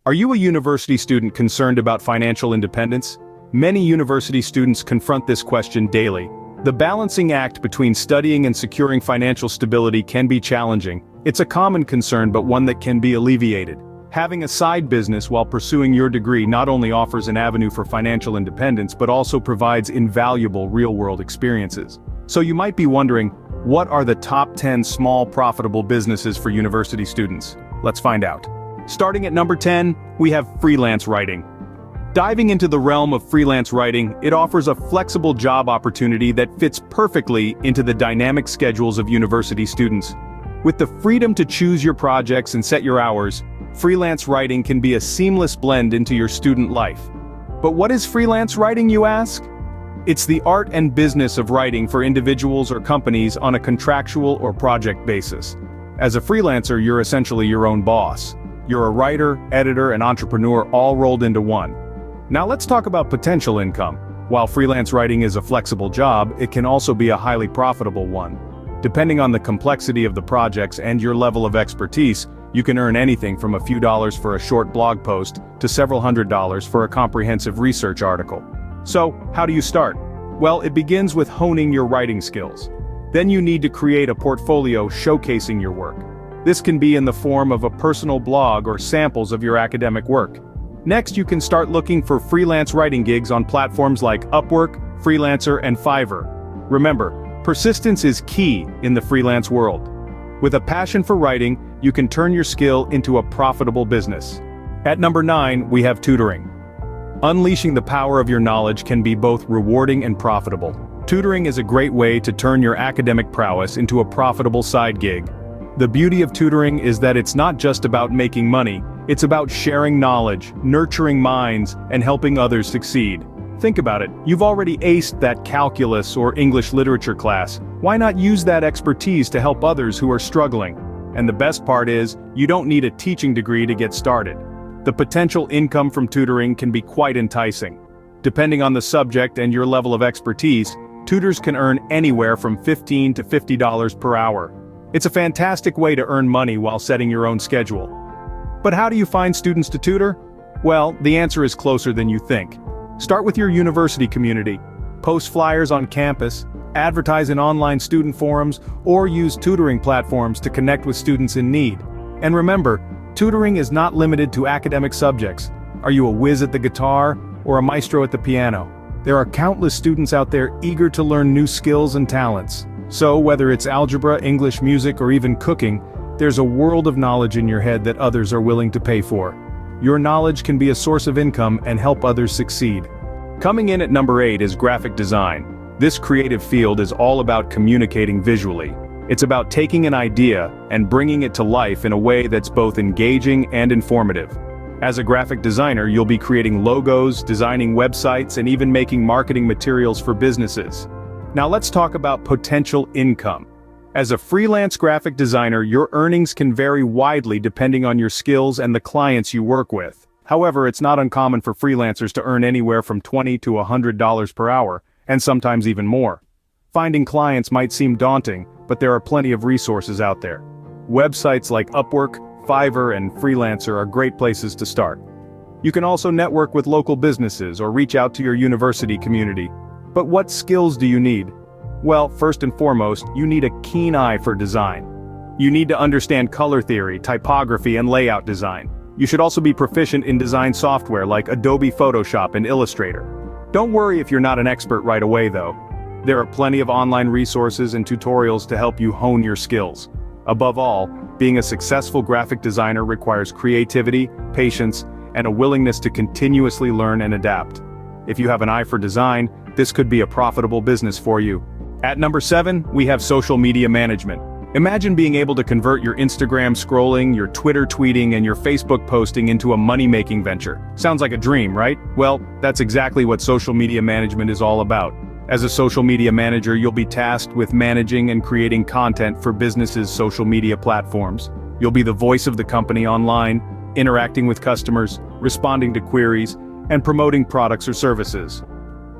Are you a university student concerned about financial independence? Many university students confront this question daily. The balancing act between studying and securing financial stability can be challenging. It's a common concern, but one that can be alleviated. Having a side business while pursuing your degree not only offers an avenue for financial independence but also provides invaluable real-world experiences. So you might be wondering, what are the top 10 small profitable businesses for university students? Let's find out. Starting at number 10, we have freelance writing. Diving into the realm of freelance writing, it offers a flexible job opportunity that fits perfectly into the dynamic schedules of university students. With the freedom to choose your projects and set your hours, freelance writing can be a seamless blend into your student life. But what is freelance writing, you ask? It's the art and business of writing for individuals or companies on a contractual or project basis. As a freelancer, you're essentially your own boss. You're a writer, editor, and entrepreneur all rolled into one. Now let's talk about potential income. While freelance writing is a flexible job, it can also be a highly profitable one. Depending on the complexity of the projects and your level of expertise, you can earn anything from a few dollars for a short blog post to several $100s for a comprehensive research article. So, how do you start? Well, it begins with honing your writing skills. Then you need to create a portfolio showcasing your work. This can be in the form of a personal blog or samples of your academic work. Next, you can start looking for freelance writing gigs on platforms like Upwork, Freelancer, and Fiverr. Remember, persistence is key in the freelance world. With a passion for writing, you can turn your skill into a profitable business. At number 9, we have tutoring. Unleashing the power of your knowledge can be both rewarding and profitable. Tutoring is a great way to turn your academic prowess into a profitable side gig. The beauty of tutoring is that it's not just about making money, it's about sharing knowledge, nurturing minds, and helping others succeed. Think about it, you've already aced that calculus or English literature class. Why not use that expertise to help others who are struggling? And the best part is, you don't need a teaching degree to get started. The potential income from tutoring can be quite enticing. Depending on the subject and your level of expertise, tutors can earn anywhere from $15 to $50 per hour. It's a fantastic way to earn money while setting your own schedule. But how do you find students to tutor? Well, the answer is closer than you think. Start with your university community. Post flyers on campus, advertise in online student forums, or use tutoring platforms to connect with students in need. And remember, tutoring is not limited to academic subjects. Are you a whiz at the guitar or a maestro at the piano? There are countless students out there eager to learn new skills and talents. So whether it's algebra, English, music, or even cooking, there's a world of knowledge in your head that others are willing to pay for. Your knowledge can be a source of income and help others succeed. Coming in at number 8 is graphic design. This creative field is all about communicating visually. It's about taking an idea and bringing it to life in a way that's both engaging and informative. As a graphic designer, you'll be creating logos, designing websites, and even making marketing materials for businesses. Now let's talk about potential income. As a freelance graphic designer, your earnings can vary widely depending on your skills and the clients you work with. However, it's not uncommon for freelancers to earn anywhere from $20 to $100 per hour, and sometimes even more. Finding clients might seem daunting, but there are plenty of resources out there. Websites like Upwork, Fiverr, and Freelancer are great places to start. You can also network with local businesses or reach out to your university community. But what skills do you need? Well, first and foremost, you need a keen eye for design. You need to understand color theory, typography, and layout design. You should also be proficient in design software like Adobe Photoshop and Illustrator. Don't worry if you're not an expert right away though. There are plenty of online resources and tutorials to help you hone your skills. Above all, being a successful graphic designer requires creativity, patience, and a willingness to continuously learn and adapt. If you have an eye for design, this could be a profitable business for you. At number 7, we have social media management. Imagine being able to convert your Instagram scrolling, your Twitter tweeting, and your Facebook posting into a money-making venture. Sounds like a dream, right? Well, that's exactly what social media management is all about. As a social media manager, you'll be tasked with managing and creating content for businesses' social media platforms. You'll be the voice of the company online, interacting with customers, responding to queries, and promoting products or services.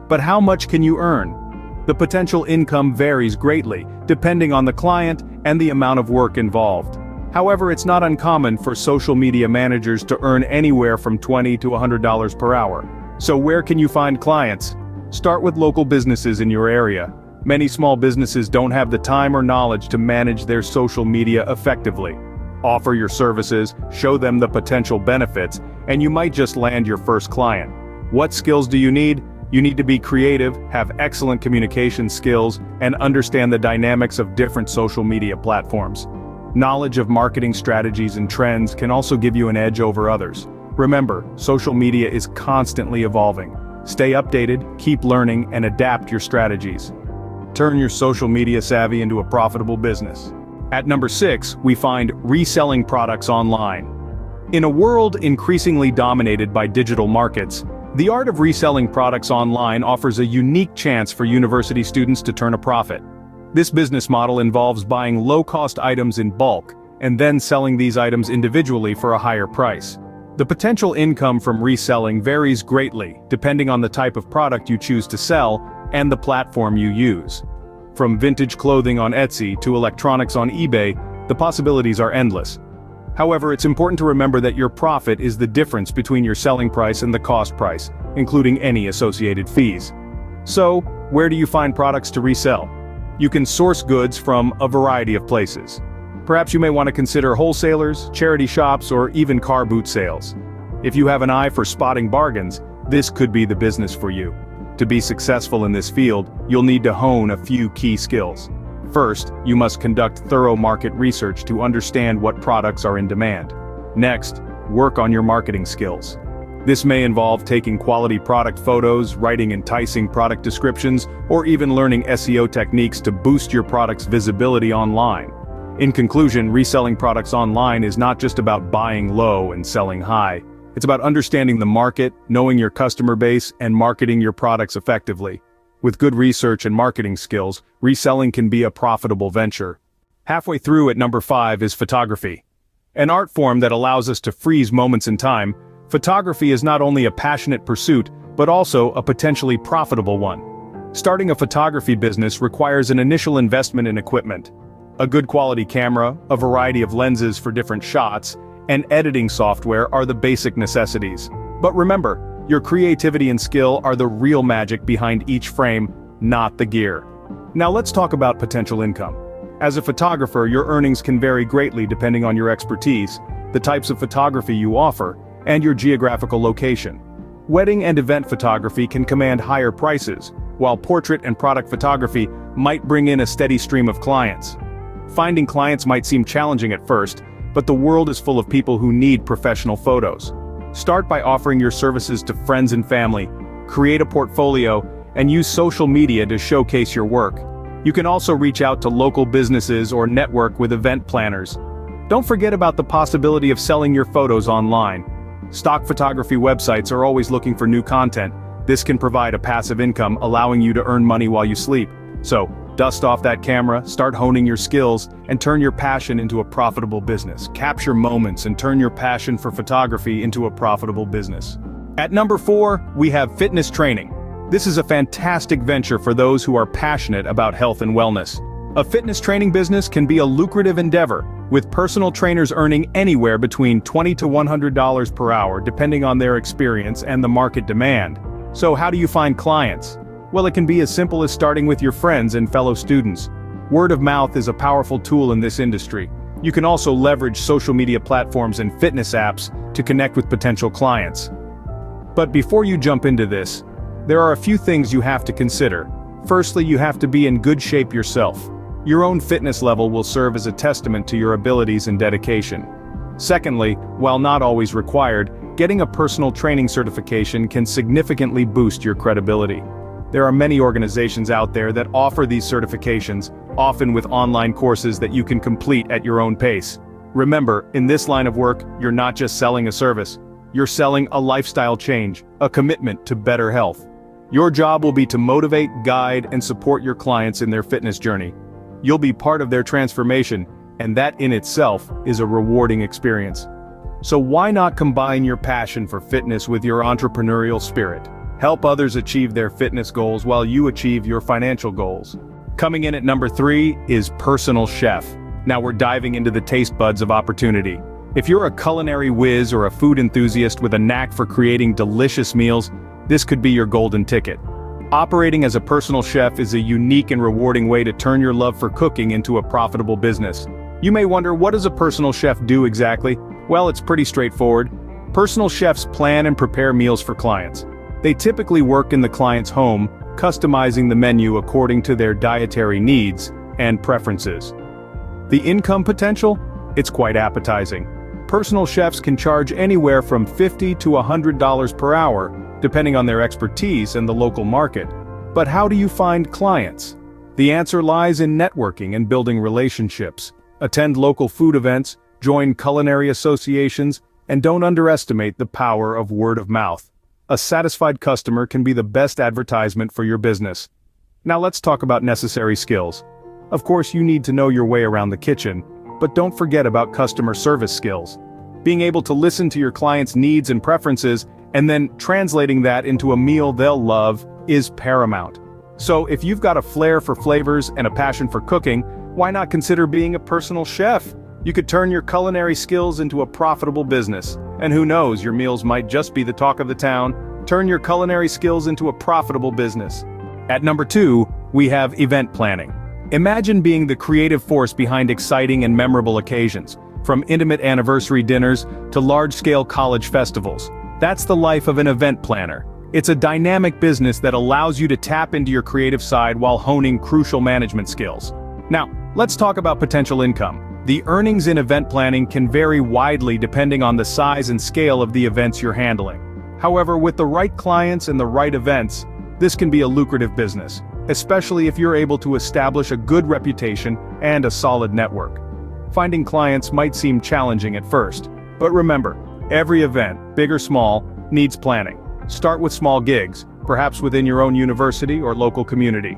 But how much can you earn? The potential income varies greatly, depending on the client and the amount of work involved. However, it's not uncommon for social media managers to earn anywhere from $20 to $100 per hour. So where can you find clients? Start with local businesses in your area. Many small businesses don't have the time or knowledge to manage their social media effectively. Offer your services, show them the potential benefits, and you might just land your first client. What skills do you need? You need to be creative, have excellent communication skills, and understand the dynamics of different social media platforms. Knowledge of marketing strategies and trends can also give you an edge over others. Remember, social media is constantly evolving. Stay updated, keep learning, and adapt your strategies. Turn your social media savvy into a profitable business. At number 6, we find reselling products online. In a world increasingly dominated by digital markets, the art of reselling products online offers a unique chance for university students to turn a profit. This business model involves buying low-cost items in bulk and then selling these items individually for a higher price. The potential income from reselling varies greatly depending on the type of product you choose to sell and the platform you use. From vintage clothing on Etsy to electronics on eBay, the possibilities are endless. However, it's important to remember that your profit is the difference between your selling price and the cost price, including any associated fees. So, where do you find products to resell? You can source goods from a variety of places. Perhaps you may want to consider wholesalers, charity shops, or even car boot sales. If you have an eye for spotting bargains, this could be the business for you. To be successful in this field, you'll need to hone a few key skills. First, you must conduct thorough market research to understand what products are in demand. Next, work on your marketing skills. This may involve taking quality product photos, writing enticing product descriptions, or even learning SEO techniques to boost your product's visibility online. In conclusion, reselling products online is not just about buying low and selling high. It's about understanding the market, knowing your customer base, and marketing your products effectively. With good research and marketing skills, reselling can be a profitable venture. Halfway through at number 5 is photography. An art form that allows us to freeze moments in time, photography is not only a passionate pursuit, but also a potentially profitable one. Starting a photography business requires an initial investment in equipment. A good quality camera, a variety of lenses for different shots, and editing software are the basic necessities. But remember, your creativity and skill are the real magic behind each frame, not the gear. Now let's talk about potential income. As a photographer, your earnings can vary greatly depending on your expertise, the types of photography you offer, and your geographical location. Wedding and event photography can command higher prices, while portrait and product photography might bring in a steady stream of clients. Finding clients might seem challenging at first, but the world is full of people who need professional photos. Start by offering your services to friends and family, create a portfolio, and use social media to showcase your work. You can also reach out to local businesses or network with event planners. Don't forget about the possibility of selling your photos online. Stock photography websites are always looking for new content. This can provide a passive income, allowing you to earn money while you sleep. So, dust off that camera, start honing your skills, and turn your passion into a profitable business. Capture moments and turn your passion for photography into a profitable business. At number 4, we have fitness training. This is a fantastic venture for those who are passionate about health and wellness. A fitness training business can be a lucrative endeavor, with personal trainers earning anywhere between $20 to $100 per hour depending on their experience and the market demand. So how do you find clients? Well, it can be as simple as starting with your friends and fellow students. Word of mouth is a powerful tool in this industry. You can also leverage social media platforms and fitness apps to connect with potential clients. But before you jump into this, there are a few things you have to consider. Firstly, you have to be in good shape yourself. Your own fitness level will serve as a testament to your abilities and dedication. Secondly, while not always required, getting a personal training certification can significantly boost your credibility. There are many organizations out there that offer these certifications, often with online courses that you can complete at your own pace. Remember, in this line of work, you're not just selling a service, you're selling a lifestyle change, a commitment to better health. Your job will be to motivate, guide, and support your clients in their fitness journey. You'll be part of their transformation, and that in itself is a rewarding experience. So why not combine your passion for fitness with your entrepreneurial spirit? Help others achieve their fitness goals while you achieve your financial goals. Coming in at number 3 is personal chef. Now we're diving into the taste buds of opportunity. If you're a culinary whiz or a food enthusiast with a knack for creating delicious meals, this could be your golden ticket. Operating as a personal chef is a unique and rewarding way to turn your love for cooking into a profitable business. You may wonder, what does a personal chef do exactly? Well, it's pretty straightforward. Personal chefs plan and prepare meals for clients. They typically work in the client's home, customizing the menu according to their dietary needs and preferences. The income potential? It's quite appetizing. Personal chefs can charge anywhere from $50 to $100 per hour, depending on their expertise and the local market. But how do you find clients? The answer lies in networking and building relationships. Attend local food events, join culinary associations, and don't underestimate the power of word of mouth. A satisfied customer can be the best advertisement for your business. Now let's talk about necessary skills. Of course, you need to know your way around the kitchen, but don't forget about customer service skills. Being able to listen to your clients' needs and preferences, and then translating that into a meal they'll love, is paramount. So if you've got a flair for flavors and a passion for cooking, why not consider being a personal chef? You could turn your culinary skills into a profitable business. And who knows, your meals might just be the talk of the town. Turn your culinary skills into a profitable business. At number 2, we have event planning. Imagine being the creative force behind exciting and memorable occasions, from intimate anniversary dinners to large-scale college festivals. That's the life of an event planner. It's a dynamic business that allows you to tap into your creative side while honing crucial management skills. Now, let's talk about potential income. The earnings in event planning can vary widely depending on the size and scale of the events you're handling. However, with the right clients and the right events, this can be a lucrative business, especially if you're able to establish a good reputation and a solid network. Finding clients might seem challenging at first, but remember, every event, big or small, needs planning. Start with small gigs, perhaps within your own university or local community.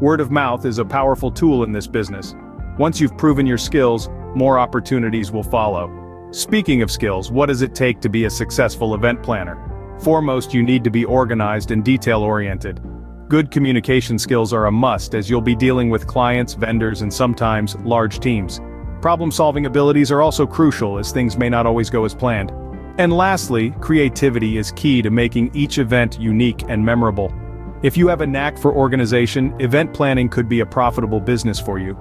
Word of mouth is a powerful tool in this business. Once you've proven your skills, more opportunities will follow. Speaking of skills, what does it take to be a successful event planner? Foremost, you need to be organized and detail-oriented. Good communication skills are a must, as you'll be dealing with clients, vendors, and sometimes large teams. Problem-solving abilities are also crucial, as things may not always go as planned. And lastly, creativity is key to making each event unique and memorable. If you have a knack for organization, event planning could be a profitable business for you.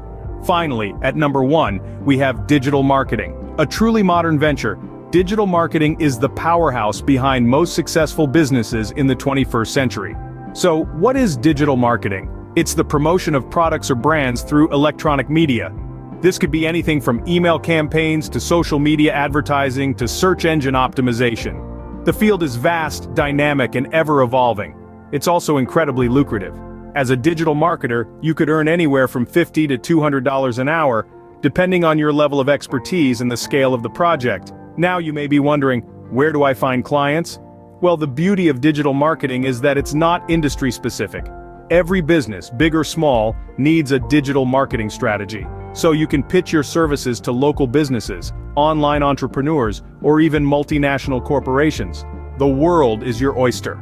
Finally, at number 1, we have digital marketing. A truly modern venture, digital marketing is the powerhouse behind most successful businesses in the 21st century. So, what is digital marketing? It's the promotion of products or brands through electronic media. This could be anything from email campaigns to social media advertising to search engine optimization. The field is vast, dynamic, and ever-evolving. It's also incredibly lucrative. As a digital marketer, you could earn anywhere from $50 to $200 an hour, depending on your level of expertise and the scale of the project. Now you may be wondering, where do I find clients? Well, the beauty of digital marketing is that it's not industry-specific. Every business, big or small, needs a digital marketing strategy. So you can pitch your services to local businesses, online entrepreneurs, or even multinational corporations. The world is your oyster.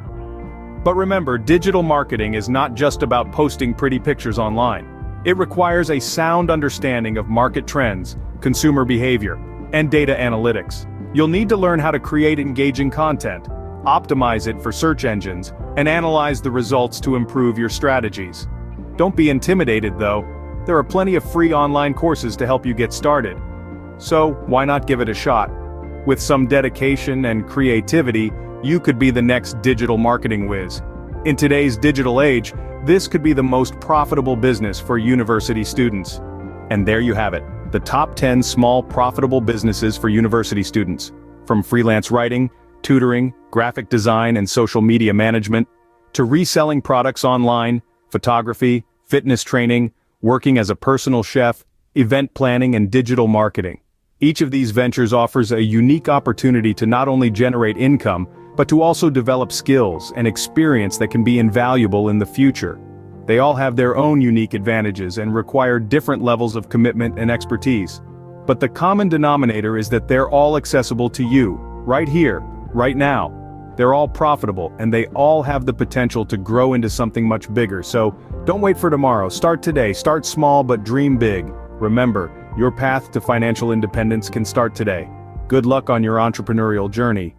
But remember, digital marketing is not just about posting pretty pictures online. It requires a sound understanding of market trends, consumer behavior, and data analytics. You'll need to learn how to create engaging content, optimize it for search engines, and analyze the results to improve your strategies. Don't be intimidated though. There are plenty of free online courses to help you get started. So, why not give it a shot? With some dedication and creativity, you could be the next digital marketing whiz. In today's digital age, this could be the most profitable business for university students. And there you have it, the top 10 small profitable businesses for university students. From freelance writing, tutoring, graphic design and social media management, to reselling products online, photography, fitness training, working as a personal chef, event planning and digital marketing. Each of these ventures offers a unique opportunity to not only generate income, but to also develop skills and experience that can be invaluable in the future. They all have their own unique advantages and require different levels of commitment and expertise. But the common denominator is that they're all accessible to you, right here, right now. They're all profitable, and they all have the potential to grow into something much bigger. So, don't wait for tomorrow. Start today. Start small but dream big. Remember, Your path to financial independence can start today. Good luck on your entrepreneurial journey.